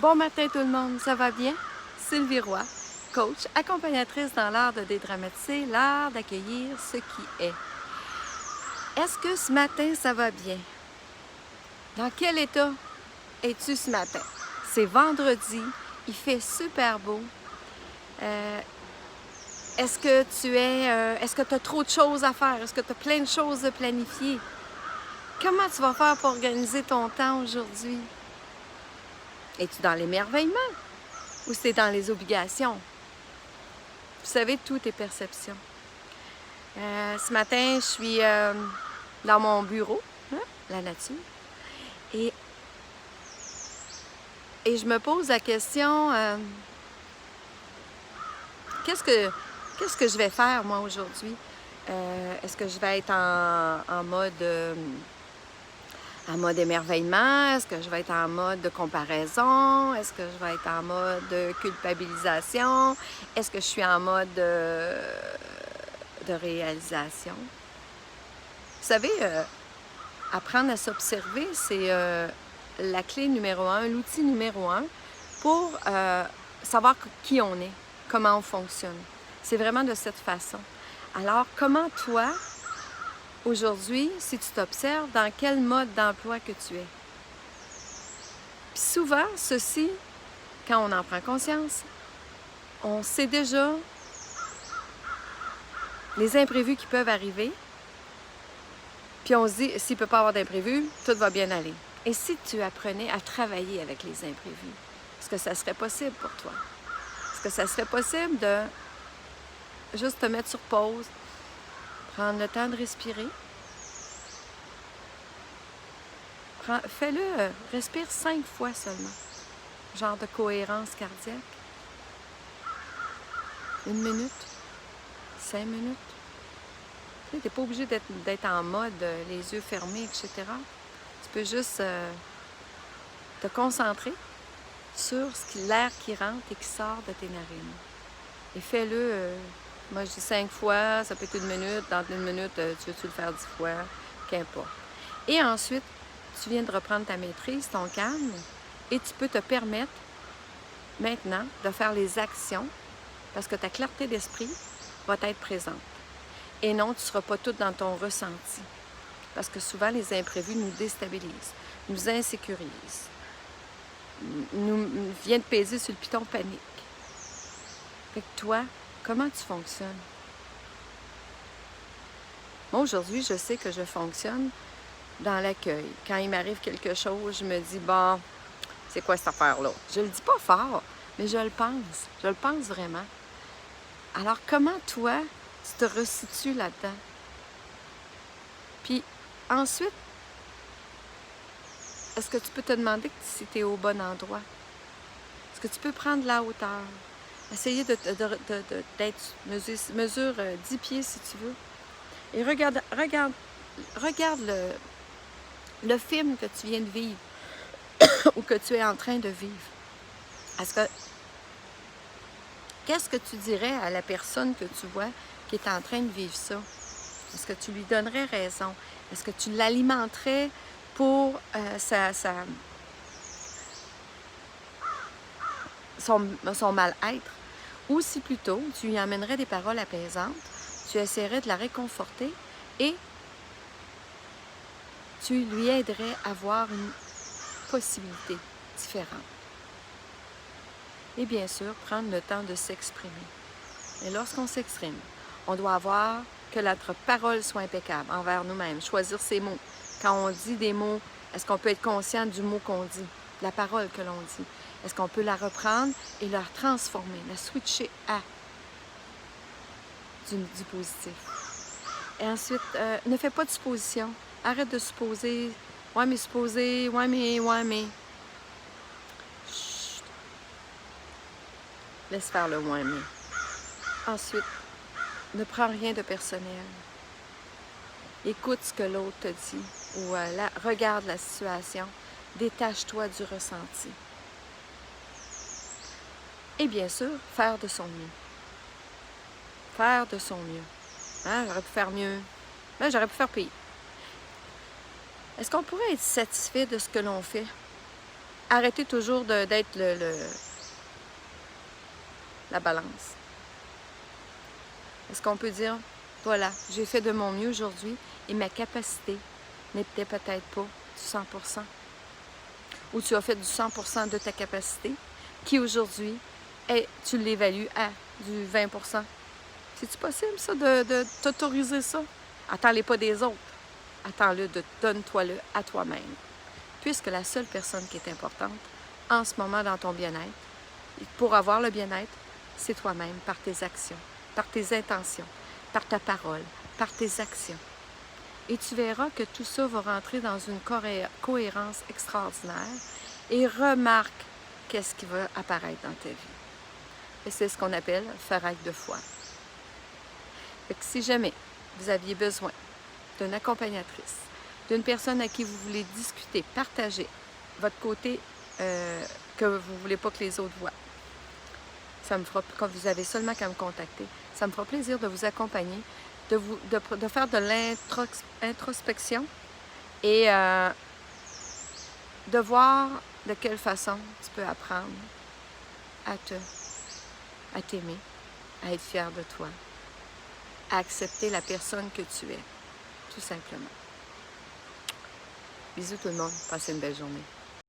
Bon matin tout le monde, ça va bien? Sylvie Roy, coach, accompagnatrice dans l'art de dédramatiser, l'art d'accueillir ce qui est. Est-ce que ce matin, ça va bien? Dans quel état es-tu ce matin? C'est vendredi, il fait super beau. Est-ce que tu as trop de choses à faire? Est-ce que tu as plein de choses de planifier? Comment tu vas faire pour organiser ton temps aujourd'hui? Es-tu dans l'émerveillement ou c'est dans les obligations? Vous savez, tout est perception. Ce matin, je suis dans mon bureau, hein, la nature, et je me pose la question, qu'est-ce que je vais faire, moi, aujourd'hui? Est-ce que je vais être en mode émerveillement? Est-ce que je vais être en mode de comparaison? Est-ce que je vais être en mode de culpabilisation? Est-ce que je suis en mode de réalisation? Vous savez, apprendre à s'observer, c'est la clé numéro 1, l'outil numéro 1 pour savoir qui on est, comment on fonctionne. C'est vraiment de cette façon. Alors, comment toi, aujourd'hui, si tu t'observes, dans quel mode d'emploi que tu es? Puis souvent, ceci, quand on en prend conscience, on sait déjà les imprévus qui peuvent arriver, puis on se dit, s'il ne peut pas avoir d'imprévus, tout va bien aller. Et si tu apprenais à travailler avec les imprévus, est-ce que ça serait possible pour toi? Est-ce que ça serait possible de juste te mettre sur pause, prendre le temps de respirer? Fais-le, respire 5 fois seulement. Genre de cohérence cardiaque. 1 minute, 5 minutes. Tu n'es pas obligé d'être en mode les yeux fermés, etc. Tu peux juste te concentrer sur l'air qui rentre et qui sort de tes narines. Et fais-le, moi je dis 5 fois, ça peut être 1 minute, dans 1 minute, tu veux-tu le faire 10 fois, qu'importe. Et ensuite, tu viens de reprendre ta maîtrise, ton calme, et tu peux te permettre maintenant de faire les actions parce que ta clarté d'esprit va être présente. Et non, tu ne seras pas toute dans ton ressenti. Parce que souvent, les imprévus nous déstabilisent, nous insécurisent, nous viennent peser sur le piton panique. Fait que toi, comment tu fonctionnes? Moi, aujourd'hui, je sais que je fonctionne dans l'accueil. Quand il m'arrive quelque chose, je me dis, bon, c'est quoi cette affaire-là? Je le dis pas fort, mais je le pense. Je le pense vraiment. Alors, comment toi, tu te resitues là-dedans? Puis, ensuite, est-ce que tu peux te demander si tu es au bon endroit? Est-ce que tu peux prendre la hauteur? Essayer d'être mesure 10 pieds si tu veux. Et regarde le film que tu viens de vivre ou que tu es en train de vivre. Qu'est-ce que tu dirais à la personne que tu vois qui est en train de vivre ça? Est-ce que tu lui donnerais raison? Est-ce que tu l'alimenterais pour son mal-être? Ou si plutôt, tu lui amènerais des paroles apaisantes, tu essaierais de la réconforter et tu lui aiderais à voir une possibilité différente. Et bien sûr, prendre le temps de s'exprimer. Et lorsqu'on s'exprime, on doit avoir que notre parole soit impeccable envers nous-mêmes, choisir ses mots. Quand on dit des mots, est-ce qu'on peut être conscient du mot qu'on dit, de la parole que l'on dit? Est-ce qu'on peut la reprendre et la transformer, la switcher à du positif? Et ensuite, ne fais pas de suppositions. Arrête de supposer. Ouais, mais supposer. Ouais, mais. Chut. Laisse faire le ouais, mais. Ensuite, ne prends rien de personnel. Écoute ce que l'autre te dit ou regarde la situation. Détache-toi du ressenti. Et bien sûr, faire de son mieux. Faire de son mieux. Hein? J'aurais pu faire mieux. Là, j'aurais pu faire pire. Est-ce qu'on pourrait être satisfait de ce que l'on fait? arrêtez toujours d'être la balance. Est-ce qu'on peut dire, voilà, j'ai fait de mon mieux aujourd'hui et ma capacité n'était peut-être pas du 100%. Ou tu as fait du 100% de ta capacité, qui aujourd'hui, tu l'évalues à du 20%. C'est-tu possible, ça, de t'autoriser ça? Attends-les pas des autres. Attends-le, donne-toi-le à toi-même. Puisque la seule personne qui est importante en ce moment dans ton bien-être, pour avoir le bien-être, c'est toi-même, par tes actions, par tes intentions, par ta parole, par tes actions. Et tu verras que tout ça va rentrer dans une cohérence extraordinaire et remarque qu'est-ce qui va apparaître dans ta vie. Et c'est ce qu'on appelle faire acte de foi. Fait que si jamais vous aviez besoin d'une accompagnatrice, d'une personne à qui vous voulez discuter, partager votre côté que vous ne voulez pas que les autres voient, ça me fera, quand vous avez seulement qu'à me contacter, ça me fera plaisir de vous accompagner, de faire de l'introspection et de voir de quelle façon tu peux apprendre à t'aimer, à être fier de toi, à accepter la personne que tu es, tout simplement. Bisous tout le monde, passez une belle journée.